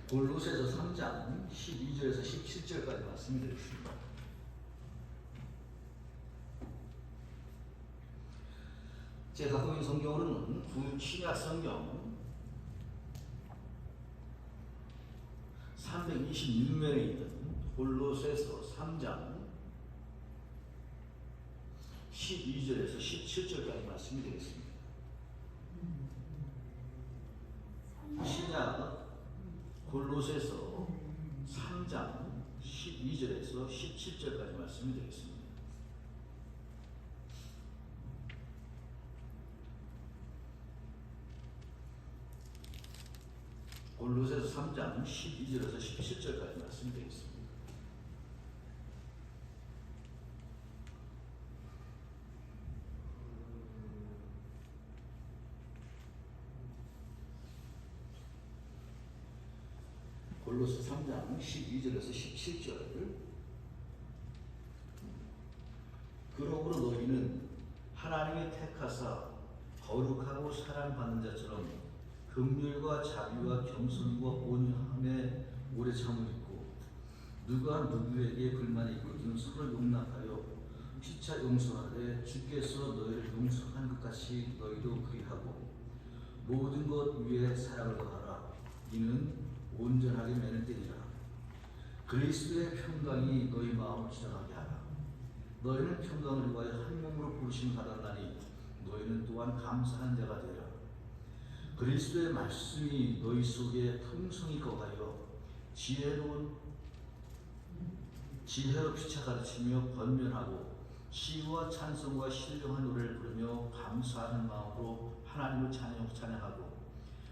골로새서 3장 12절에서 17절까지 말씀이 되겠습니다. 제가 갖고 있는 성경으로는 구신약 성경 326면에 있는 골로새서 3장 12절에서 17절까지 말씀이 되겠습니다. 신약 골로새서 3장 12절에서 17절까지 말씀이 되겠습니다. 골로새서 3장 12절에서 17절까지 말씀이 되겠습니다. 골로새 3장 12절에서 17절. 그러므로 너희는 하나님이 택하사 거룩하고 사랑받는 자처럼 긍휼과 자비와 겸손과 온유함에 오래 참을 있고 누가 누구에게 불만이 있거든 서로 용납하여 피차 용서하되 주께서 너희를 용서한 것 같이 너희도 그리하고 모든 것 위에 사랑을 더하라. 이는 온전하게 매는 때니라. 그리스도의 평강이 너희 마음을 지정하게 하라. 너희는 평강을 위하여 한 몸으로 부르심을 받았나니 너희는 또한 감사한 자가 되라. 그리스도의 말씀이 너희 속에 풍성히 거하여 지혜로 피차 가르치며 권면하고 시와 찬송과 신령한 노래를 부르며 감사하는 마음으로 하나님을 찬양하고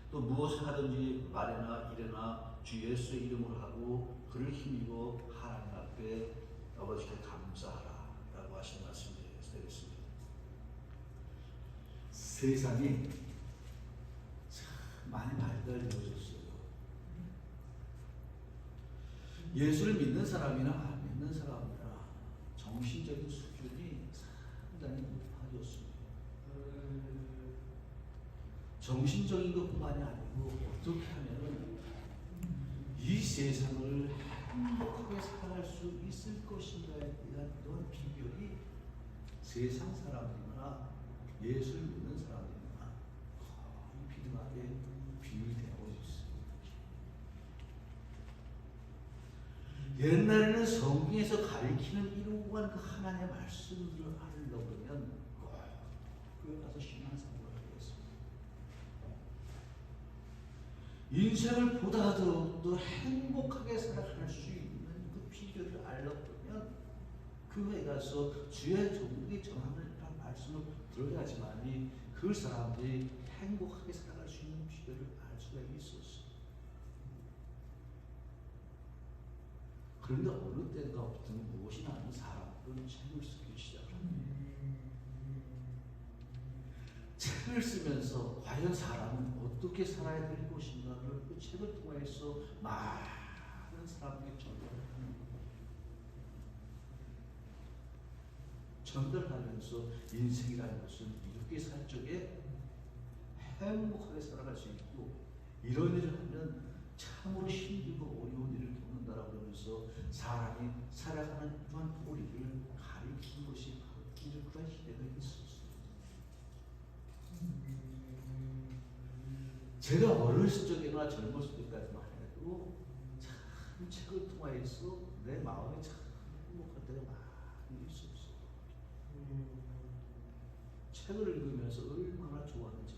또 무엇을 하든지 말이나 일이나 주 예수의 이름으로 하고 그를 힘입어 하나님 앞에 아버지께 감사하라 라고 하신 말씀이 되겠습니다. 세상이 참 많이 발달되어졌어요. 예수를 믿는 사람이나 안 믿는 사람이나 정신적인 수준이 상당히 높아졌습니다. 정신적인 것뿐만이 아니고 어떻게 하면 이 세상을 행복하게 살아갈 수 있을 것인가에 대한 이런 비결이 세상 사람들이나 예수를 믿는 사람들이나 거의 비등하게 비율되고 있습니다. 옛날에는 성경에서 가리키는 이러한 그 하나님의 말씀들을 하려고 그러면 교회 가서 신앙생활을 하겠습니다. 인생을 보다 더 행복하게 살아갈 수 있는 그 비결을 알려고 그러면 교회에 가서 주의 종국이 정함을 말씀을 들어야지만이 그 사람들이 행복하게 살아갈 수 있는 비결을 알 수가 있었어. 그런데 어느 때가부터 무엇이나 하는 사람들은 책을 쓰기 시작합니다. 책을 쓰면서 과연 사람은 어떻게 살아야 될 것인가를 그 책을 통해서 많은 사람들이 전달하는 거예요. 전달하면서 인생이라는 것은 이렇게 살 적에 행복하게 살아갈 수 있고 이런 일을 하면 참으로 힘들고 어려운 일을 겪는다라고 그러면서 사람이 살아가는 이러한 도리를 가리킨 것이 바로 그런 시대가 있었어요. 제가 어렸을 적이나 젊었을 때까지만 해도 참 책을 통해서 내 마음이 참 행복할 때가 많이 있었어요. 책을 읽으면서 얼마나 좋아하는지.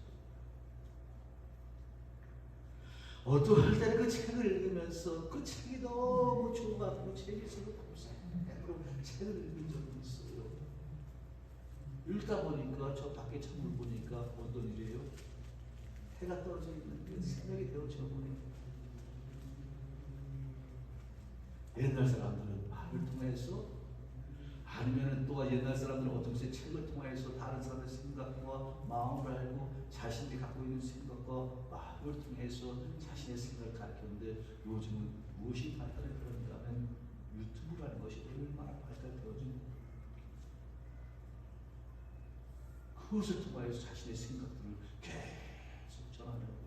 어떠할 때는 그 책을 읽으면서 그 책이 너무 좋아하고 재미있어서 밤새도록 책을 읽은 적이 있어요. 읽다 보니까 저 밖에 창문 보니까 어떤 일이에요? 해가 떨어져 있는데 새벽이 되어 저물어요. 옛날 사람들은 말을 통해서 아니면 또 옛날 사람들은 어떤 책을 통해서 다른 사람의 생각과 마음을 알고 자신이 갖고 있는 생각과 마음을 통해서 자신의 생각을 가르쳤는데 요즘은 무엇이 발달했는가 하면 유튜브라는 것이 얼마나 발달되어진 그것을 통해서 자신의 생각들을 계속 전하는 거예요.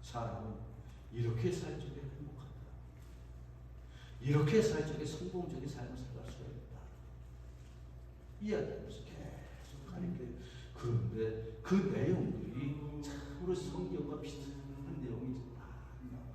사람은 이렇게 살 적에 행복하다. 이렇게 살 적에 성공적인 삶을 살아갈 수가 있다. 이야기하면서 계속 가리켜요. 그런데 그 내용들이 참으로 성경과 비슷한 내용이 많이 나와요.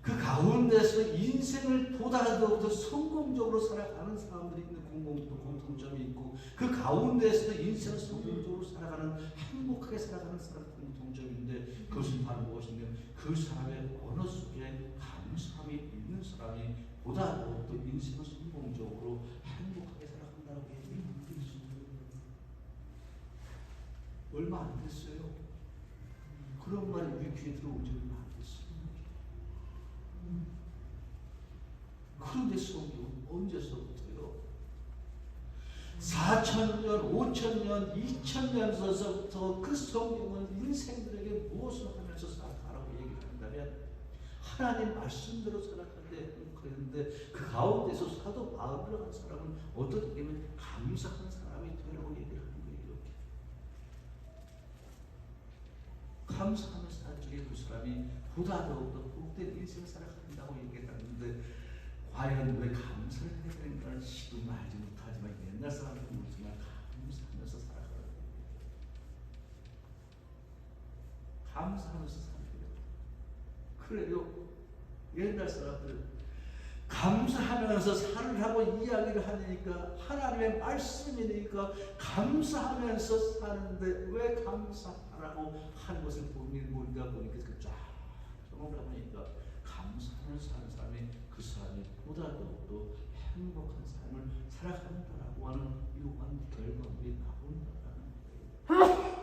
그 가운데서 인생을 보다 더 성공적으로 살아가는 사람들이 있는 공통점이 있고, 그 가운데서 인생을 성공적으로 살아가는, 행복하게 살아가는 사람의 공통점인데, 그것은 바로 무엇이냐면 그 사람의 언어 속에 감사함이 있는 사람이 보다 더 인생을 성공적으로 행복하게 살아간다고 얘기하는 게 있습니다. 얼마 안 됐어요. 그런 말이 우리 귀에 들어온 지 얼마 안 됐어요. 그런데 성경은 언제서부터요? 4,000년, 5,000년, 2,000년서부터 그 성경은 인생들에게 무엇을 하면서 살아가라고 얘기를 한다면 하나님 말씀대로 살아가는데 행복했는데, 그 가운데서 사도 바울이라고 한 사람은 어떻게 되면 감사한 사람이 되라고 얘기를 하는 거예요. 이렇게 감사하면서 살 적에 그 사람이 보다 더욱더 복된 인생을 살아간다고 얘기를 하는데, 과연 왜 감사를 해야 되는가는 지금 알지 못하지만 옛날 사람들은 모르지만 감사하면서 살아가는 거예요. 감사하면서 살아요. 그래요. 옛날 사람들은 감사하면서 살으라고 이야기를 하니까, 하나님의 말씀이니까 감사하면서 사는데, 왜 감사하라고 하는 것을 보니까 쫙 경험을 보니까 감사하면서 사는 사람이 그 사람이 보다 더욱더 행복한 삶을 살아간다라고 하는 이러한 결과물이 나온다라는 거예요.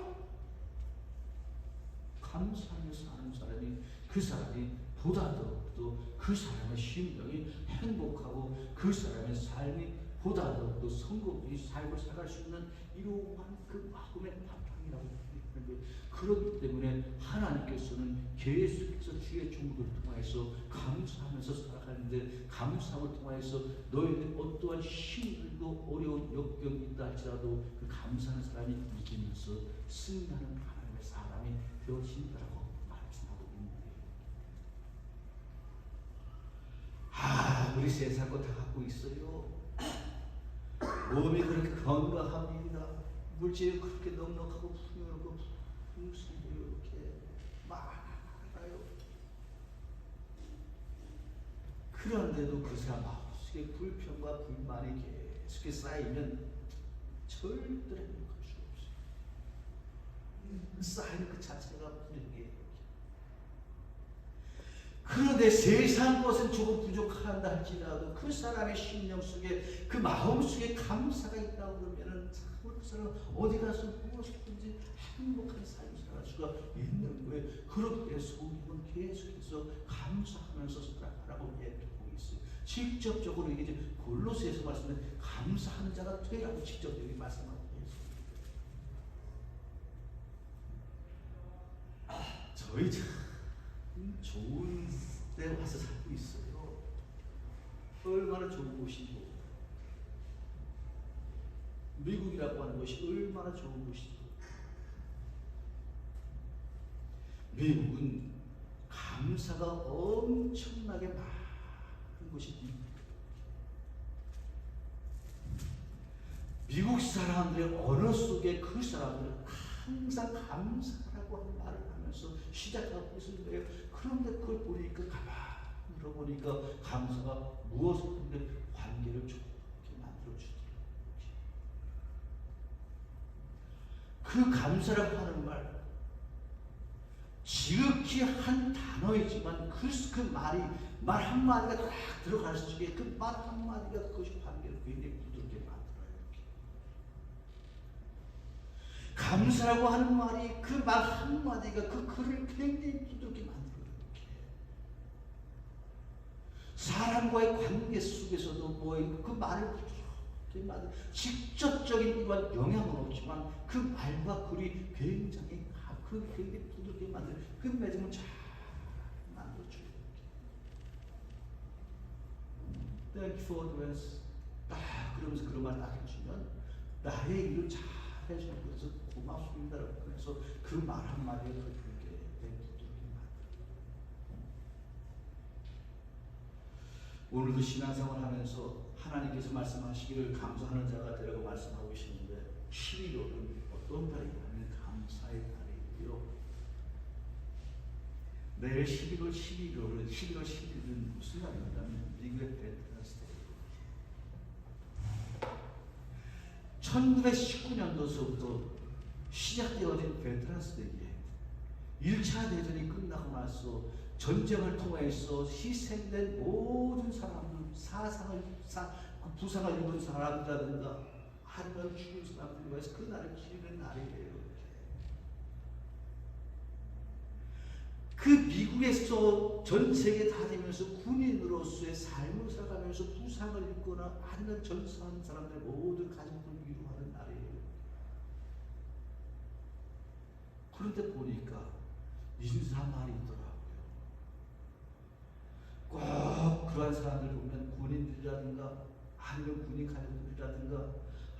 감사하면서 사는 사람이, 그 사람이 보다 더욱더 그 사람의 심령이 행복하고 그 사람의 삶이 보다 더욱더 성공적인 삶을 살아갈 수 있는 이러한 그 마음의 바탕이라고 하는 거예요. 그렇기 때문에 하나님께서는 계속해서 주의 종들을 통해서 감사하면서 살아가는데, 감사함을 통해서 너희들 어떠한 힘들고 어려운 역경이 있다 할지라도 그 감사하는 사람이 이기면서 승리하는 하나님의 사람이 되어진다라고 말씀하고 있는 거예요. 우리 세상 거 다 갖고 있어요. 몸이 그렇게 건강합니다. 물질이 그렇게 넉넉하고 풍요롭고 풍성하고 이렇게 많아요. 그런데도 그 사람 마음속에 불평과 불만이 계속 쌓이면 절대로 행복할 수 없어요. 쌓이는 그 자체가 불행해요. 그런데 세상 것은 조금 부족한다 할지라도 그 사람의 심령 속에, 그 마음 속에 감사가 있다고 그러면은 참으로 그 사람은 어디 가서 무엇이든지 행복한 삶을 살아갈 수가 있는 거예요. 그렇기 때문에 성경은 계속해서 감사하면서 살아가라고 얘기하고 있어요. 직접적으로 이게 골로새에서 말씀은 감사하는 자가 되라고 직접 여기 말씀하고 있어요. 저희 참 좋은 데 와서 살고 있어요. 얼마나 좋은 곳이고, 미국이라고 하는 곳이 얼마나 좋은 곳이고, 미국은 감사가 엄청나게 많은 곳입니다. 미국 사람들의 언어 속에 그 사람들은 항상 감사라고 하는 말을 하면서 시작하고 있는 거예요. 그런데 그걸 보니까 가만히 물어보니까 감사가 무엇인데 관계를 좋게 만들어주더라고요. 그 감사라고 하는 말, 지극히 한 단어이지만 그 말이, 말 한마디가 딱 들어갈 적에 그 말 한마디가 그것이 관계를 굉장히 부드럽게 만들어요. 감사라고 하는 말이, 그 말 한마디가 그 글을 굉장히 부드럽게 만들어요. 사람과의 관계 속에서도 그 말을 부드럽게 만들어, 직접적인 이러한 영향은 없지만 그 말과 글이 굉장히 부드럽게 만들어, 그 맺음을 잘 만들어줘요. Thank you for the rest. 딱 그러면서 그런 말 딱 해주면 나의 일을 잘 해주는 것에서 고맙습니다라고 그래서 그 말 한마디에 그렇게 베풀게 만들어요. 오늘 그 신앙생활 하면서 하나님께서 말씀하시기를 감사하는 자가 되라고 말씀하고 계시는데 11월은 어떤 달이냐면 감사의 달이고요. 내일 11월 11일은 무슨 날이냐면 미국의 베테랑스 데이예요. 1919년도서부터 시작되어진 베테랑스 데이에 1차 대전이 끝나고 나서 전쟁을 통해서 희생된 모든 사람들, 부상을 입은 사람이라든가 아니면 죽은 사람들이 와서 그 날을 기리는 날이에요. 그 미국에서 전 세계 다니면서 군인으로서의 삶을 살아가면서 부상을 입거나 아니면 전사한 사람들 모든 가족들 위로하는 날이에요. 그런데 보니까 인사말이 있더라고요. 꼭 그러한 사람들 보면 군인들이라든가 아니면 군인 가족들이라든가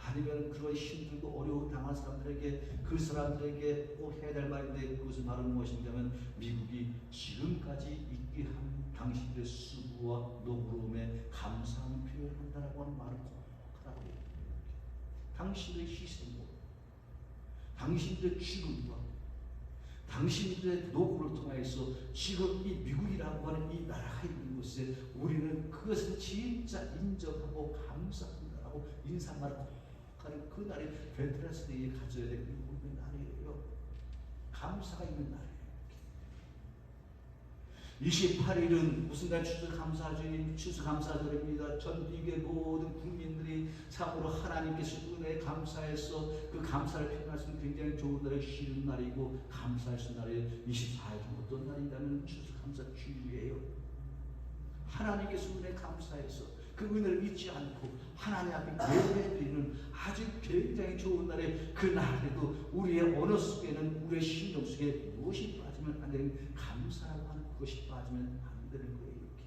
아니면 그런 힘들고 어려운 당한 사람들에게 그 사람들에게 꼭 해야 될 말인데 그것은 바로 무엇인가면 미국이 지금까지 있게 한 당신들의 수고와 노고로움에 감사함을 표현한다라고 하는 말을 꼭 하라고 해요. 당신들의 희생과 당신들의 죽음과 당신들의 노고를 통해서 지금 이 미국이라고 하는 이 나라가 있는 곳에 우리는 그것을 진짜 인정하고 감사한다라고 인사말을 꼭 하는 그 날이 베테랑스 데이에 가져야 될 우리의 날이에요. 감사가 있는 날이에요. 28일은 무슨 날 추수감사절입니다. 전 미국의 모든 국민들이 참으로 하나님께서 은혜에 감사해서 그 감사를 표현할 수 있는 굉장히 좋은 날이 쉬는 날이고 감사할 수 있는 날이 24일 어떤 날이냐면 추수감사주일이에요. 하나님께서 은혜에 감사해서 그 은혜를 잊지 않고 하나님 앞에 예배드리는 아주 굉장히 좋은 날에 그 날에도 우리의 언어 속에는 우리의 심령 속에 무엇이 빠지면 안 되는 감사라고 하는 그것이 빠지면 안 되는 거예요. 이렇게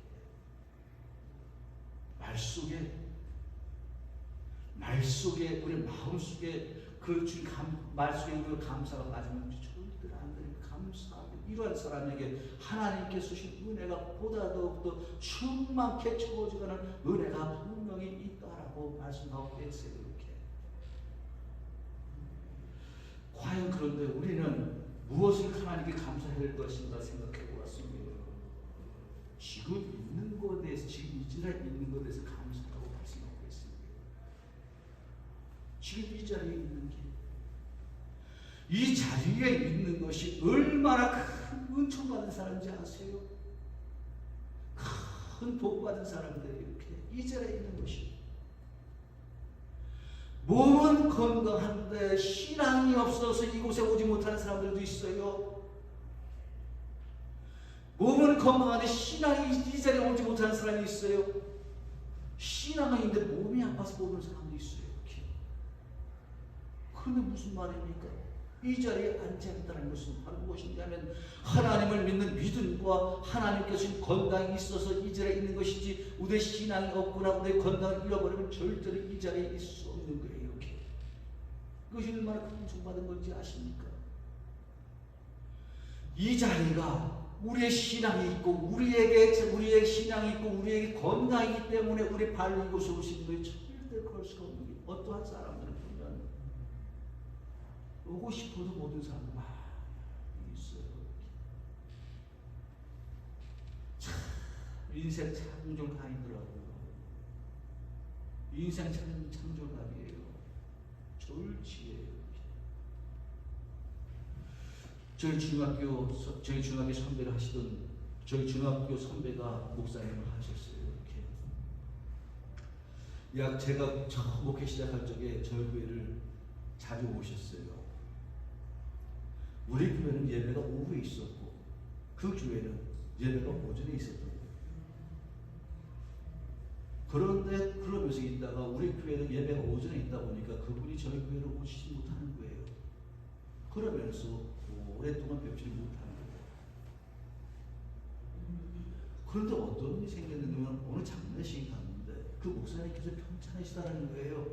말 속에 우리 마음 속에 그 주님 말 속에 우리 감사가 빠지면 절대로 안 되는 감사하고 이러한 사람에게 하나님께서 주신 은혜가 보다 더욱더 충만케 채워지가는 은혜가 분명히 있다라고 말씀하고 계세요. 이렇게 과연 그런데 우리는 무엇을 하나님께 감사해야 될 것인가 생각해 보았습니다. 지금 있는 것에 대해서 지금 이 자리에 있는 것에 대해서 감사하고 말씀하고 있습니다. 지금 이 자리에 있는 게 이 자리에 있는 것이 얼마나 큰 은총 받은 사람인지 아세요? 큰 복 받은 사람들이 이렇게 이 자리에 있는 것이 몸은 건강한데 신앙이 없어서 이곳에 오지 못하는 사람들도 있어요. 몸은 건강한데 신앙이 이 자리에 오지 못하는 사람이 있어요. 신앙은 있는데 몸이 아파서 오는 사람도 있어요. 이렇게. 그런데 무슨 말입니까? 이 자리에 앉아있다는 것은 바로 무엇인가면 하나님을 믿는 믿음과 하나님께서 주신 건강이 있어서 이 자리에 있는 것이지 우리의 신앙이 없거나 우리의 건강을 잃어버리면 절대로 이 자리에 있을 수 없는 거예요. 이렇게. 그것이 얼마나 큰 은총받은 건지 아십니까? 이 자리가 우리의 신앙이 있고 우리의 신앙이 있고 우리에게 건강이기 때문에 우리 발로 이곳에 오신 거에 절대 그럴 수가 없는 게 어떠한 사람들은 보면 오고 싶어도 모든 사람들 많이 있어요. 참 인생 창졸감이더라고요. 인생 창졸감이에요. 졸지예요. 저희 중학교 선배를 하시던 저희 중학교 선배가 목사님을 하셨어요. 이렇게 제가 처음 목회 시작할 적에 저희 교회를 자주 오셨어요. 우리 교회는 예배가 오후에 있었고 그 교회는 예배가 오전에 있었던 거예요. 그런데 그러면서 있다가 우리 교회는 예배가 오전에 있다 보니까 그분이 저희 교회로 오시지 못하는 거예요. 그러면서 오랫동안 뵙지 못하는 거예요. 그런데 어떤 일이 생겼냐면 어느 장례식이 갔는데 그 목사님께서 편찮으시다는 거예요.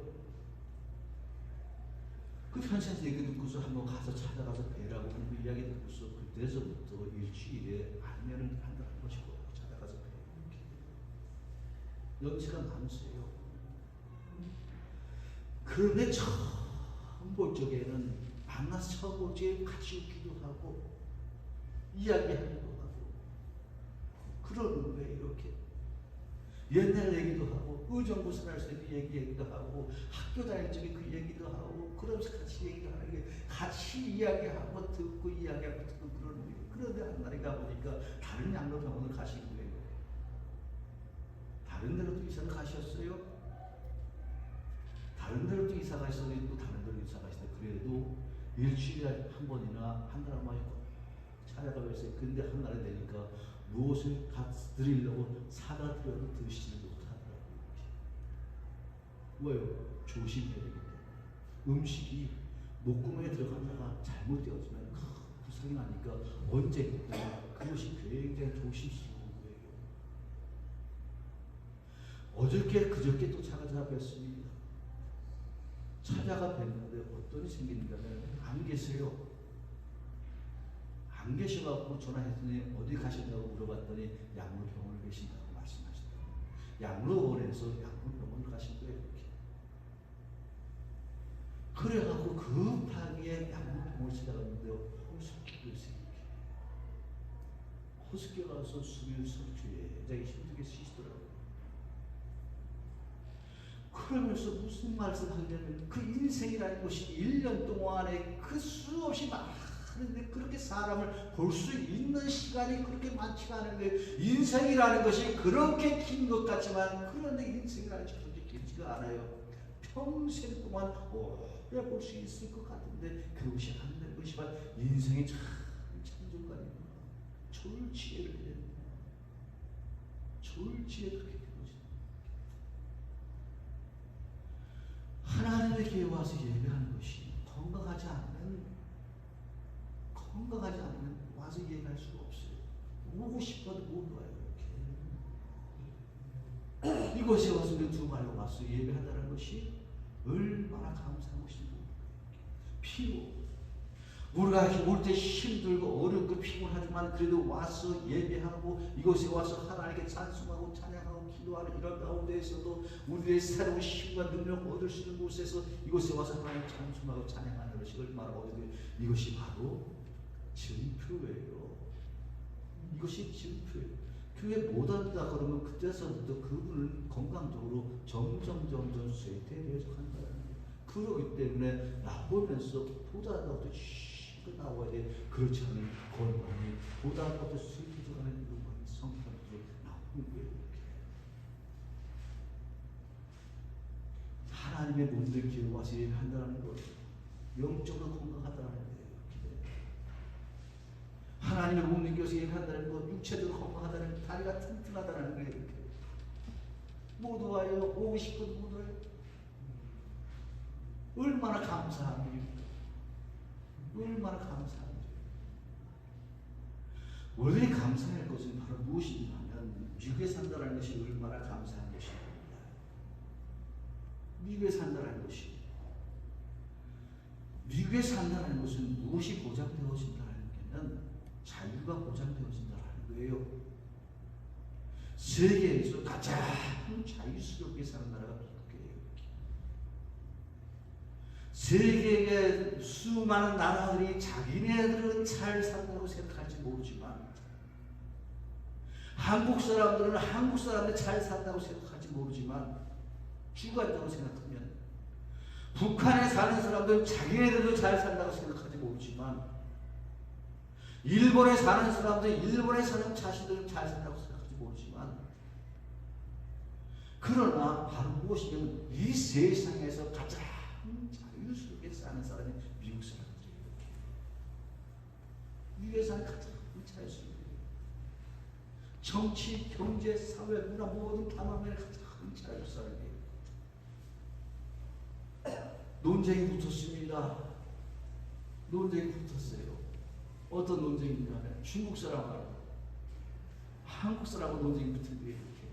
그 편찬에서 얘기 듣고서 한번 가서 찾아가서 뵈라고 하는 그 이야기 듣고서 그때서부터 일주일에 안면을 한다는 것이고 찾아가서 뵈고 연세가 많으세요. 그런데 처음 볼 적에는 만나서 처음 볼 적에 같이 웃기도 하고 이야기하기도 하고 그러는 거예요. 이렇게 옛날 얘기도 하고 의정부 생활에서 그 얘기도 하고 학교 다닐 적에 그 얘기도 하고 그러면서 같이 얘기도 하는 게 같이 이야기하고 듣고 이야기하고 듣고 그러는 거예요. 그런데 한 날에 가보니까 다른 양로병원을 가신 거예요. 다른 데로도 이사를 가셨어요. 다른 데로도 이사 가셨어요. 또 다른 데로 이사 가시는데 그래도 일주일에 한 번이나 한 달에 한 번씩 찾아가고 있어요. 근데 한 날에 되니까 무엇을 드리려고 사다 드려도 드시지 못하더라고요. 왜요? 조심해야 되기 때문에. 음식이 목구멍에 들어갔다가 잘못되어지면 부상이 나니까 언제 그것이 굉장히 조심스러운 거예요. 어저께 그저께 또 찾아뵀습니다. 찾아가 뵀는데 어떤 일이 생기는가는 안 계세요. 안 계셔갖고 전화했더니 어디 가신다고 물어봤더니 양로병원에 계신다고 말씀하시더라고요. 양로원에서 양로병원을 가신 거예요. 이렇게. 그래갖고 급하게 양로병원을 찾아갔는데 호흡기를 생기게 호흡기 가서 숨을 굉장히 힘들게 쉬시더라고요. 그러면서 무슨 말씀하냐면 그 인생이라는 것이 1년 동안에 그 수없이 많은데 그렇게 사람을 볼 수 있는 시간이 그렇게 많지가 않은 거예요. 인생이라는 것이 그렇게 긴 것 같지만 그런데 인생이라는 것이 그렇게 길지가 않아요. 평생 동안 오래 볼 수 있을 것 같은데 그것이 안 되는 것이지만 인생이 참 참중간이구나. 졸지에를 해야 된다. 졸지에 그렇게 된 것이다. 하나님의 교회에 와서 예배하는 것이 건강하지 않으면 와서 예배할 수가 없어요. 오고 싶어도 못 와요. 이렇게. 이곳에 와서 두 발로 와서 예배한다는 것이 얼마나 감사한 것인가. 피고 우리가 올 때 힘들고 어렵고 피곤하지만 그래도 와서 예배하고 이곳에 와서 하나님께 찬송하고 찬양하고 기도하는 이런 가운데에서도 우리의 새로운 힘과 능력을 얻을 수 있는 곳에서 이곳에 와서 하나님 찬송하고 찬양하는 것이 얼마나 어려워요. 이것이 바로 증표예요. 이것이 증표예요. 교회 못 한다 그러면 그때서부터 그분은 건강적으로 점점 쇠퇴되어서 간다는 거예요. 그러기 때문에 나오면서 보다 더 나와야 돼. 그렇지 않으면 건강이 보다 더 쇠퇴해가는 이런 성격으로 나오는 거예요. 하나님의 몸들 기회 와서 예배한다는 것, 영적으로 건강하다는 거예요. 하나님의 몸을 교회에서 예배한다는 것, 육체적으로 건강하다는 것, 다리가 튼튼하다는 거예요. 이렇게. 모두 와요. 오고 싶은 모두 와요. 얼마나 감사한 일입니까? 얼마나 감사한 일이에요. 원래 감사할 것은 바로 무엇이냐면 미국에 산다는 것이 얼마나 감사한 것입니다. 미국에 산다는 것이 미국에 산다는 것은 무엇이 보장되어진다는 게는 자유가 보장되어진다는 거예요. 세계에서 가장 자유스럽게 사는 나라가 미국이에요. 세계의 수많은 나라들이 자기네들은 잘 산다고 생각할지 모르지만 한국 사람들은 한국 사람들 잘 산다고 생각할지 모르지만 주관적으로 생각하면 북한에 사는 사람들은 자기네들도 잘 산다고 생각할지 모르지만 일본에 사는 사람들 일본에 사는 자신들은 잘 산다고 생각할지 모르지만 그러나 바로 무엇이냐면 이 세상에서 가장 자유스럽게 사는 사람이 미국 사람들이에요. 미국에 사는 가장 자유스럽게 정치, 경제, 사회, 문화 모든 다방면에 가장 자유스러운 사람이에요. 논쟁이 붙었습니다. 논쟁이 붙었어요. 어떤 논쟁이냐면 중국 사람하고 한국 사람하고 논쟁이 붙은 거예요. 이렇게.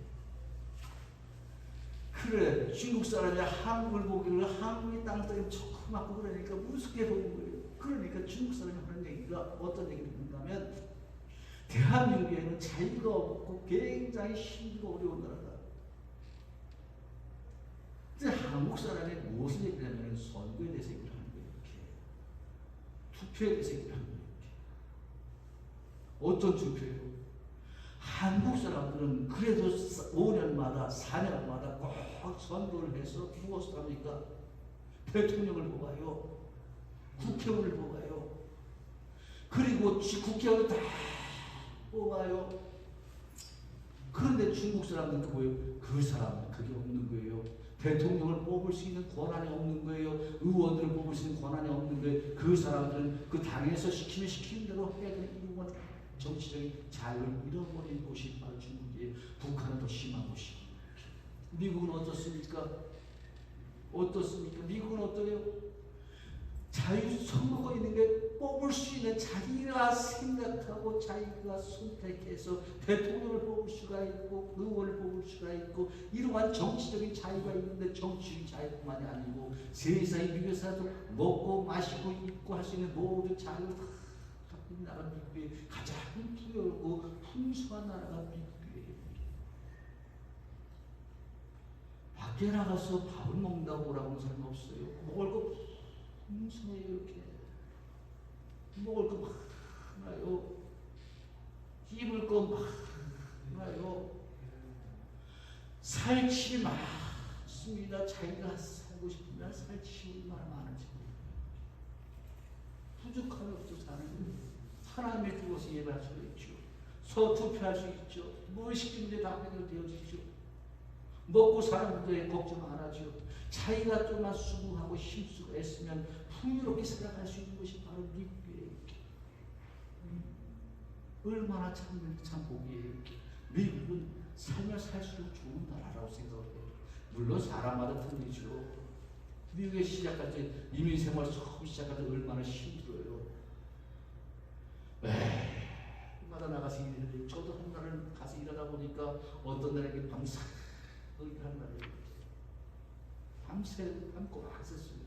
그래, 중국 사람이 한국을 보기를 한국이 땅덩이 조그맣고 그러니까 우습게 보는 거예요. 그러니까 중국 사람이 하는 얘기가 어떤 얘기를 듣는다면 대한민국에는 자유가 없고 굉장히 힘들고 어려운 나라다. 근데 한국 사람이 무엇을 얘기를 하면 선거에 대해서 얘기를 하는 거예요. 이렇게. 투표에 대해서 얘기를 하는 거예요. 이렇게. 어떤 투표예요? 한국 사람들은 그래도 5년마다 4년마다 꼭 선거를 해서 무엇을 합니까? 대통령을 뽑아요. 국회의원을 뽑아요. 그리고 국회의원을 다 뽑아요. 그런데 중국 사람들은 뭐예요? 그 사람은 그게 없는 거예요. 대통령을 뽑을 수 있는 권한이 없는 거예요. 의원들을 뽑을 수 있는 권한이 없는 거예요. 그 사람들은 그 당에서 시키면 시키는 대로 해야 되는 이유가 정치적인 자유를 잃어버린 곳이 바로 중국이에요. 북한은 더 심한 곳이에요. 미국은 어떻습니까? 어떻습니까? 미국은 어떠해요? 자유 선거가 있는 게 뽑을 수 있는 자기가 생각하고 자기가 선택해서 대통령을 뽑을 수가 있고 의원을 뽑을 수가 있고 이러한 정치적인 자유가 있는데 정치적인 자유뿐만이 아니고 세상의 미국 사람들 먹고 마시고 입고 할 수 있는 모든 자유를 다 갖고 있는 나라가 미국의 가장 풍요롭고 풍성한 나라가 미국이에요. 밖에 나가서 밥을 먹는다고 오라고 하는 사람은 없어요. 먹을 거 풍성해요. 이렇게 먹을 거 많아요. 입을 거 많아요. 살집이 많습니다. 자기가 살고 싶으면 살집이 얼마나 많은지 부족함이 없어 사는 거예요. 하나님의 주어서 예배할 수 있죠. 서투표할 수 있죠. 무의식인데 다 해결되어지죠. 먹고 사는 것에 걱정 안 하죠. 자기가 좀만 수고하고 힘쓰고 애쓰면 풍요롭게 살아갈 수 있는 것이 바로 미국이에요. 얼마나 참 복이에요. 미국은 살면 살수록 좋은 나라라고 생각해요. 물론 사람마다 틀리죠. 미국에 시작할 때 이민 생활 처음 시작할 때 얼마나 힘들어요. 마다 나가서 일을 저도 한 날은 가서 일하다 보니까 어떤 날에게 밤새 일하는 날이에요. 밤새 밤고 왔었어요.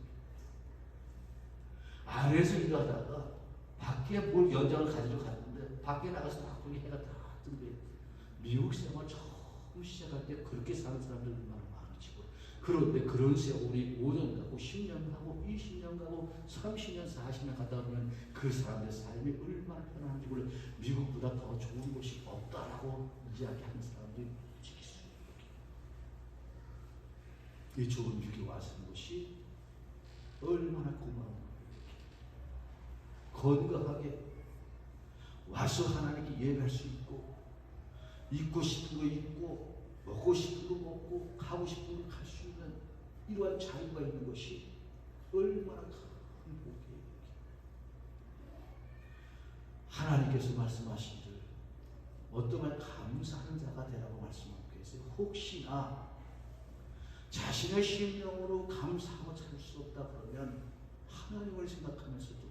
안에서 일하다가 밖에 뭘 연장을 가지러 갔는데 밖에 나가서 딱 보니 해가 다 뜬 거예요. 미국 생활 처음 시작할 때 그렇게 사는 사람들 얼마나 많으시고 그런데 그런 세월이 5년 가고 10년 가고 20년 가고 30년 40년 가다 보면 그 사람들의 삶이 얼마나 편안한지 몰라. 미국보다 더 좋은 곳이 없다라고 이야기하는 사람들이 있어요. 이 좋은 미국에 와서 사는 것이 얼마나 고마운 거예요. 건강하게 와서 하나님께 예배할 수 있고 입고 싶은 거 입고 먹고 싶은 거 먹고 가고 싶은 거 갈 수 있는 이러한 자유가 있는 것이 얼마나 큰 복이에요. 하나님께서 말씀하시기를 어떠한 감사하는 자가 되라고 말씀하고 계세요. 혹시나 자신의 심령으로 감사하고 찾을 수 없다 그러면 하나님을 생각하면서도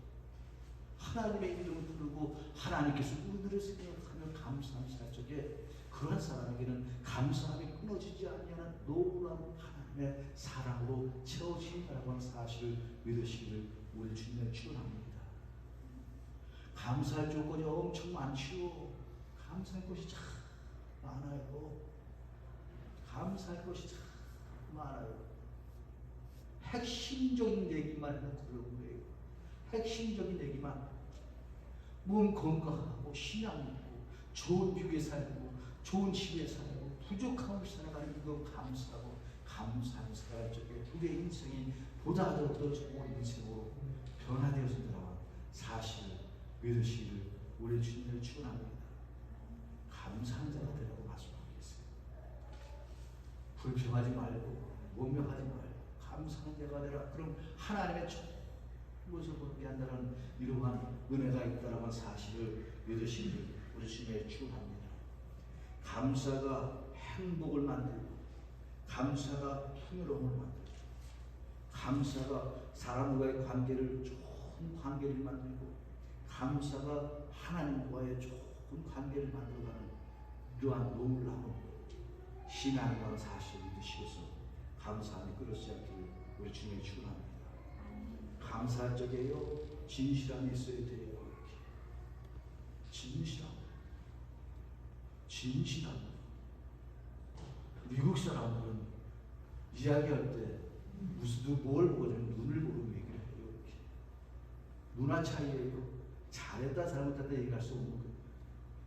하나님의 이름을 부르고 하나님께서 우리들을 생각하며 감사하는 사적에 그러한 사람에게는 감사함이 끊어지지 않는 놀라운 하나님의 사랑으로 채워진다고 하는 사실을 믿으시기를 우리 주님의 축원합니다. 감사할 조건이 엄청 많지요. 감사할 것이 참 많아요. 감사할 것이 참 많아요. 핵심적인 얘기만 해도 그런 거예요. 핵심적인 얘기만. 몸 건강하고 신앙 있고 좋은 교회 살고 좋은 집에 살고 부족함 없이 살아가는 이거 감사하고 감사하는 살아갈 적에 우리의 인생이 보다 더 좋은 인생으로 변화되어진다는 사실을 믿으시기를 우리 주님을 축원합니다. 감사한 자가 되라고 말씀하겠어요. 불평하지 말고 원명하지 말고 감사한 자가 되라. 그럼 하나님의 무엇을 보게 한다는 이러한 은혜가 있다는 사실을 믿으시기를 우리 주님의 축원합니다. 감사가 행복을 만들고 감사가 풍요로움을 만들고 감사가 사람과의 관계를 좋은 관계를 만들고 감사가 하나님과의 좋은 관계를 만들어가는 이러한 놀라운 신앙이라는 사실을 믿으시고서 감사함이 끊어지지 않기를 우리 주님의 축원합니다. 감사할 적에요 진실함이 있어야 돼요. 진실함. 미국 사람들은 이야기할 때 뭘 보고 눈을 보고 얘기를 해요. 문화 차이예요. 잘했다 잘못했다 얘기할 수 없는 거예요.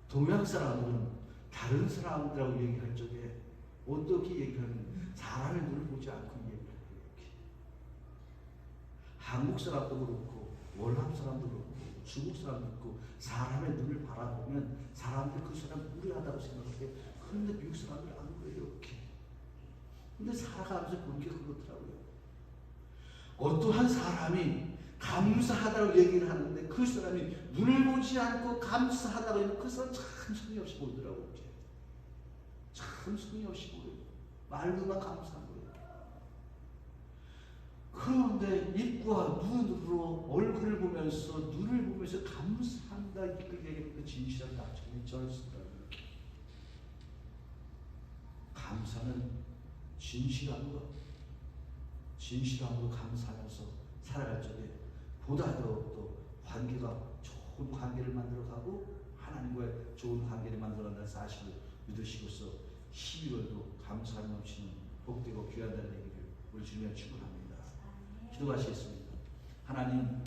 동양 사람들은 다른 사람들하고 얘기할 적에 어떻게 얘기하는 사람의 눈을 보지 않고 얘기를 해요. 한국 사람도 그렇고 월남 사람도 그렇고 중국 사람도 그렇고 사람의 눈을 바라보면 사람들 그 사람 무례하다고 생각해요. 그런데 미국 사람들 안 그래요. 이렇게. 근데 살아가면서 보는 게 그렇더라고요. 어떠한 사람이 감사하다고 얘기를 하는데 그 사람이 눈을 보지 않고 감사하다고 하면 그 사람 참 성의 없이 보이더라고요. 참 성의 없이 보여요. 말로만 감사한 거예요. 그런데 입과 눈으로 얼굴을 보면서 눈을 보면서 감사한다 이렇게 얘기하면 그 진실한 나중에 쩔습니다. 감사는 진실함으로 감사하면서 살아갈 적에 보다 더 관계가 좋은 관계를 만들어가고 하나님과의 좋은 관계를 만들어간다는 사실을 믿으시고서 12월도 감사함 넘치는 복되고 귀하다는 얘기를 우리 주님의 축원합니다. 기도하시겠습니다. 하나님